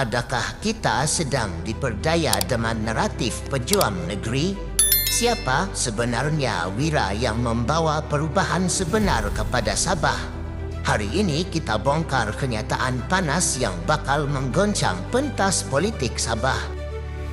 Adakah kita sedang diperdaya dengan naratif pejuang negeri? Siapa sebenarnya Wira yang membawa perubahan sebenar kepada Sabah? Hari ini kita bongkar kenyataan panas yang bakal menggoncang pentas politik Sabah.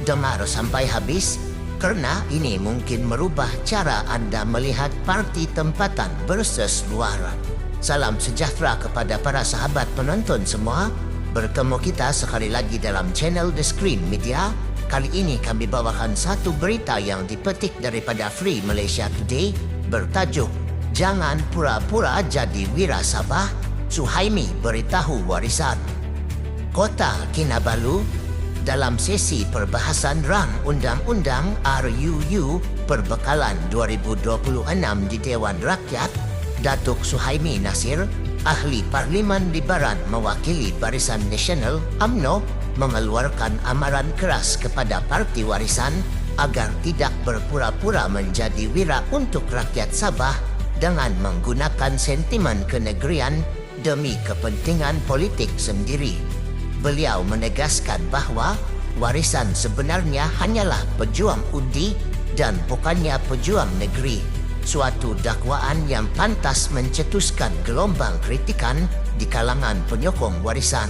Dengar sampai habis, kerana ini mungkin merubah cara anda melihat parti tempatan versus luar. Salam sejahtera kepada para sahabat penonton semua. Bertemu kita sekali lagi dalam channel The Screen Media. Kali ini kami bawakan satu berita yang dipetik daripada Free Malaysia Today bertajuk "Jangan pura-pura jadi Wira Sabah, Suhaimi beritahu warisan." Kota Kinabalu, dalam sesi perbahasan rang Undang-Undang RUU Perbekalan 2026 di Dewan Rakyat, Datuk Suhaimi Nasir, Ahli Parlimen Libaran mewakili Barisan Nasional UMNO, mengeluarkan amaran keras kepada Parti Warisan agar tidak berpura-pura menjadi wira untuk rakyat Sabah dengan menggunakan sentimen kenegerian demi kepentingan politik sendiri. Beliau menegaskan bahawa warisan sebenarnya hanyalah pejuang undi dan bukannya pejuang negeri. Suatu dakwaan yang pantas mencetuskan gelombang kritikan di kalangan penyokong warisan.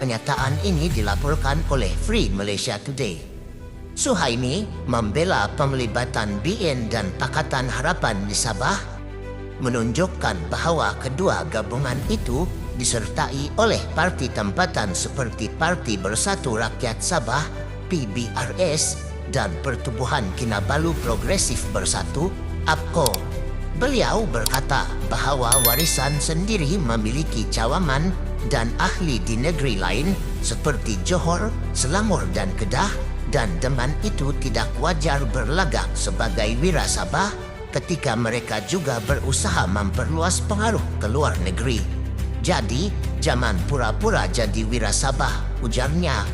Pernyataan ini dilaporkan oleh Free Malaysia Today. Suhaimi membela penglibatan BN dan Pakatan Harapan di Sabah, menunjukkan bahawa kedua gabungan itu disertai oleh parti tempatan seperti Parti Bersatu Rakyat Sabah (PBRS) dan Pertubuhan Kinabalu Progresif Bersatu (APKO). Beliau berkata bahawa warisan sendiri memiliki cawangan dan ahli di negeri lain seperti Johor, Selangor dan Kedah, dan dengan itu tidak wajar berlagak sebagai wira Sabah ketika mereka juga berusaha memperluas pengaruh ke luar negeri. Jadi, jangan pura-pura jadi wira Sabah, ujarnya.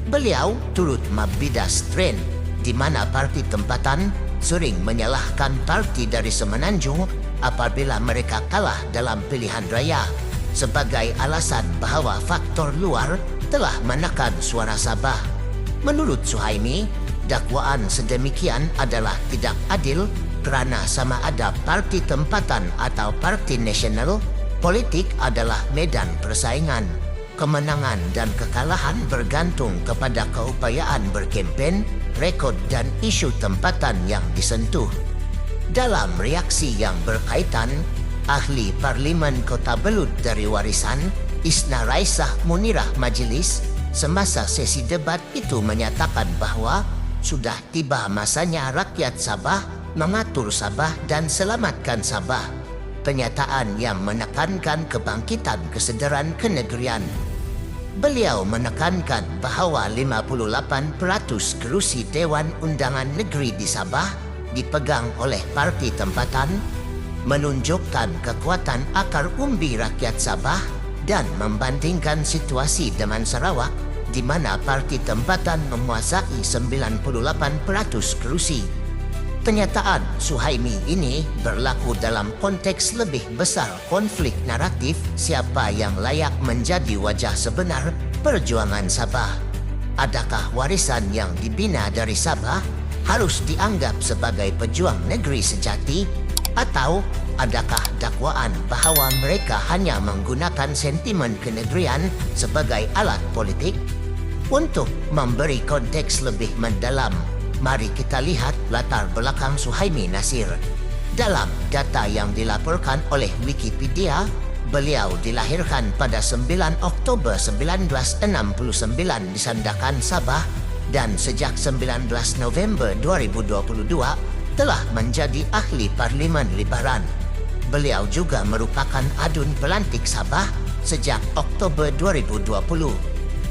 Beliau turut membidas tren di mana parti tempatan sering menyalahkan parti dari Semenanjung apabila mereka kalah dalam pilihan raya sebagai alasan bahawa faktor luar telah menekan suara Sabah. Menurut Suhaimi, dakwaan sedemikian adalah tidak adil kerana sama ada parti tempatan atau parti nasional, politik adalah medan persaingan. Kemenangan dan kekalahan bergantung kepada keupayaan berkempen, rekod dan isu tempatan yang disentuh. Dalam reaksi yang berkaitan, Ahli Parlimen Kota Belud dari Warisan, Isna Raisah Munirah Majlis, semasa sesi debat itu menyatakan bahawa sudah tiba masanya rakyat Sabah mengatur Sabah dan selamatkan Sabah. Pernyataan yang menekankan kebangkitan kesedaran kenegerian. Beliau menekankan bahawa 58% kerusi Dewan Undangan Negeri di Sabah dipegang oleh parti tempatan, menunjukkan kekuatan akar umbi rakyat Sabah dan membandingkan situasi dengan Sarawak di mana parti tempatan menguasai 98% kerusi. Pernyataan Suhaimi ini berlaku dalam konteks lebih besar konflik naratif siapa yang layak menjadi wajah sebenar perjuangan Sabah. Adakah warisan yang dibina dari Sabah harus dianggap sebagai pejuang negeri sejati, atau adakah dakwaan bahawa mereka hanya menggunakan sentimen kenegerian sebagai alat politik? Untuk memberi konteks lebih mendalam, mari kita lihat latar belakang Suhaimi Nasir. Dalam data yang dilaporkan oleh Wikipedia, beliau dilahirkan pada 9 Oktober 1969 di Sandakan, Sabah, dan sejak 19 November 2022 telah menjadi ahli Parlimen Libaran. Beliau juga merupakan adun pelantik Sabah sejak Oktober 2020.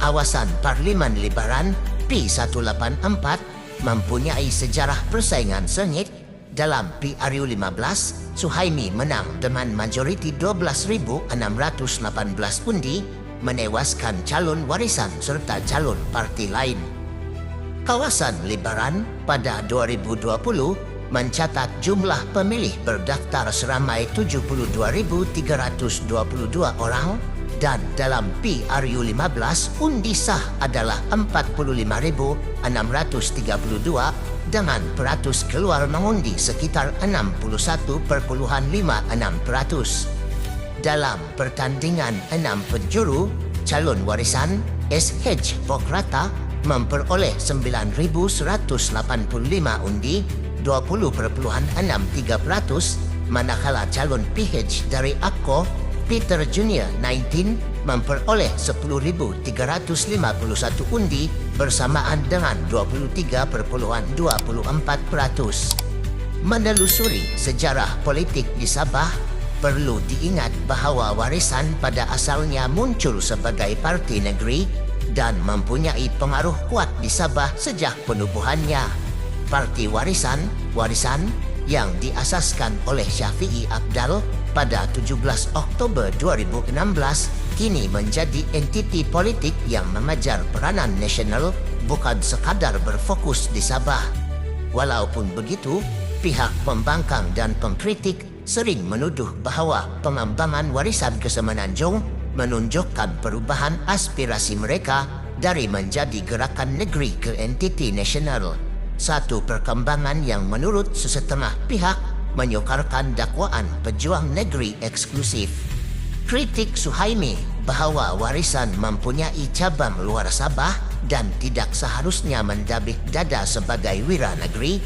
Awasan Parlimen Libaran P184 mempunyai sejarah persaingan sengit. Dalam PRU15, Suhaimi menang dengan majoriti 12,618 undi, menewaskan calon warisan serta calon parti lain. Kawasan Libaran pada 2020 mencatat jumlah pemilih berdaftar seramai 72,322 orang Dan dalam PRU15, undi sah adalah 45.632 dengan peratus keluar mengundi sekitar 61.56%. Dalam pertandingan 6 penjuru, calon warisan SH Pokrata memperoleh 9.185 undi, 20.63%, manakala calon PH dari APCO Peter Junior 19 memperoleh 10.351 undi bersamaan dengan 23.24%. Menelusuri sejarah politik di Sabah, perlu diingat bahawa warisan pada asalnya muncul sebagai parti negeri dan mempunyai pengaruh kuat di Sabah sejak penubuhannya. Parti Warisan yang diasaskan oleh Syafi'i Abdal pada 17 Oktober 2016 kini menjadi entiti politik yang mengajar peranan nasional bukan sekadar berfokus di Sabah. Walaupun begitu, pihak pembangkang dan pengkritik sering menuduh bahawa pengembangan warisan ke Semenanjung menunjukkan perubahan aspirasi mereka dari menjadi gerakan negeri ke entiti nasional. Satu perkembangan yang menurut sesetengah pihak menyukarkan dakwaan pejuang negeri eksklusif. Kritik Suhaimi bahawa warisan mempunyai cabang luar Sabah dan tidak seharusnya mendabik dada sebagai wira negeri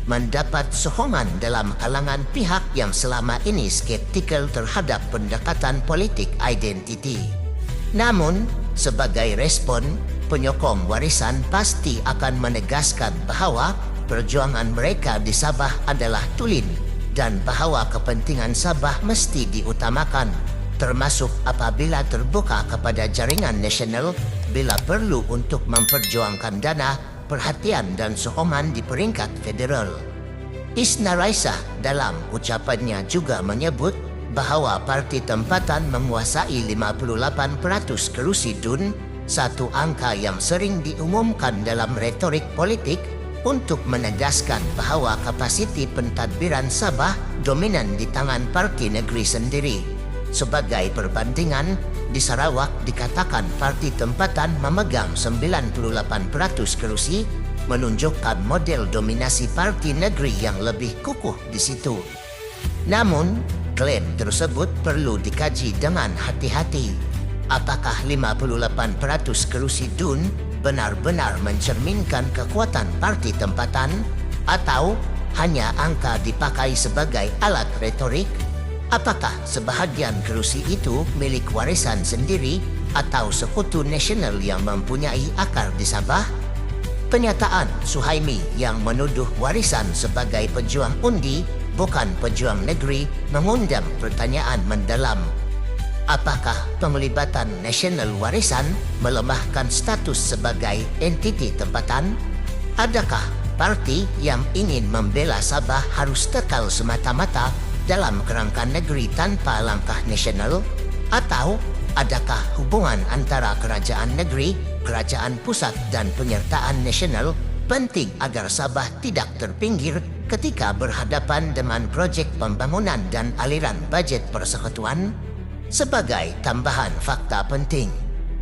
mendapat sokongan dalam kalangan pihak yang selama ini skeptikal terhadap pendekatan politik identiti. Namun, sebagai respon, penyokong warisan pasti akan menegaskan bahawa perjuangan mereka di Sabah adalah tulen dan bahawa kepentingan Sabah mesti diutamakan, termasuk apabila terbuka kepada jaringan nasional bila perlu untuk memperjuangkan dana, perhatian dan sokongan di peringkat federal. Isna Raisah dalam ucapannya juga menyebut bahawa parti tempatan menguasai 58% kerusi DUN, satu angka yang sering diumumkan dalam retorik politik untuk menegaskan bahawa kapasiti pentadbiran Sabah dominan di tangan parti negeri sendiri. Sebagai perbandingan, di Sarawak dikatakan parti tempatan memegang 98% kerusi, menunjukkan model dominasi parti negeri yang lebih kukuh di situ. Namun, klaim tersebut perlu dikaji dengan hati-hati. Apakah 58% kerusi DUN benar-benar mencerminkan kekuatan parti tempatan atau hanya angka dipakai sebagai alat retorik? Apakah sebahagian kerusi itu milik warisan sendiri atau sekutu nasional yang mempunyai akar di Sabah? Pernyataan Suhaimi yang menuduh warisan sebagai pejuang undi bukan pejuang negeri mengundang pertanyaan mendalam. Apakah penglibatan nasional warisan melemahkan status sebagai entiti tempatan? Adakah parti yang ingin membela Sabah harus kekal semata-mata dalam kerangka negeri tanpa langkah nasional? Atau adakah hubungan antara kerajaan negeri, kerajaan pusat dan penyertaan nasional penting agar Sabah tidak terpinggir ketika berhadapan dengan projek pembangunan dan aliran bajet persekutuan? Sebagai tambahan fakta penting,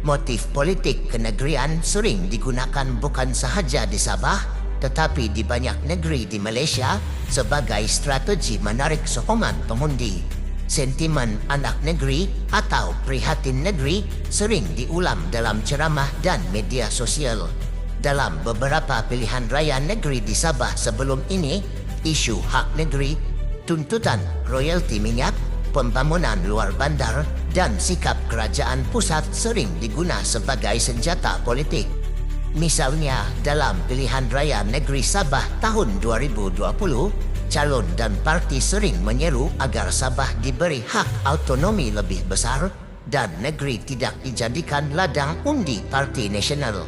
motif politik kenegerian sering digunakan bukan sahaja di Sabah tetapi di banyak negeri di Malaysia sebagai strategi menarik sokongan pengundi. Sentimen anak negeri atau prihatin negeri sering diulang dalam ceramah dan media sosial. Dalam beberapa pilihan raya negeri di Sabah sebelum ini, isu hak negeri, tuntutan royalti minyak, pembangunan luar bandar dan sikap kerajaan pusat sering diguna sebagai senjata politik. Misalnya, dalam pilihan raya negeri Sabah tahun 2020, calon dan parti sering menyeru agar Sabah diberi hak autonomi lebih besar dan negeri tidak dijadikan ladang undi parti nasional.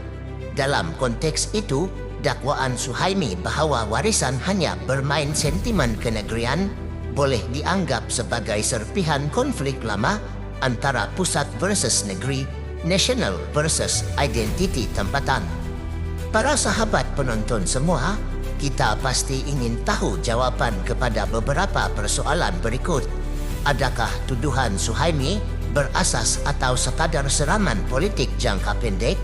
Dalam konteks itu, dakwaan Suhaimi bahawa warisan hanya bermain sentimen kenegerian boleh dianggap sebagai serpihan konflik lama antara pusat versus negeri, nasional versus identiti tempatan. Para sahabat penonton semua, kita pasti ingin tahu jawapan kepada beberapa persoalan berikut. Adakah tuduhan Suhaimi berasas atau sekadar serangan politik jangka pendek?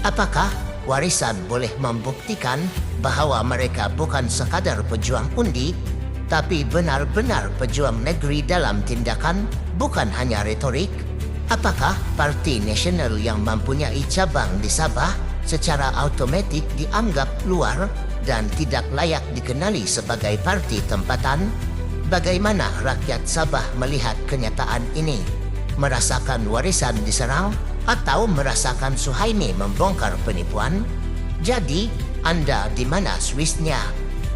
Apakah warisan boleh membuktikan bahawa mereka bukan sekadar pejuang undi, tapi benar-benar pejuang negeri dalam tindakan, bukan hanya retorik? Apakah Parti Nasional yang mempunyai cabang di Sabah secara automatik dianggap luar dan tidak layak dikenali sebagai parti tempatan? Bagaimana rakyat Sabah melihat kenyataan ini? Merasakan warisan diserang atau merasakan Suhaimi membongkar penipuan? Jadi, Anda di mana Swissnya?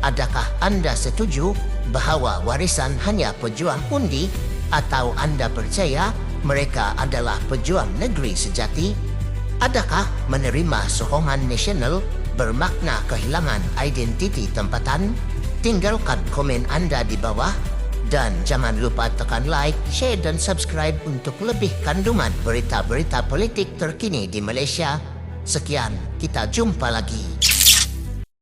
Adakah Anda setuju bahawa warisan hanya pejuang undi, atau Anda percaya mereka adalah pejuang negeri sejati? Adakah menerima sokongan nasional bermakna kehilangan identiti tempatan? Tinggalkan komen Anda di bawah dan jangan lupa tekan like, share dan subscribe untuk lebih kandungan berita-berita politik terkini di Malaysia. Sekian, kita jumpa lagi.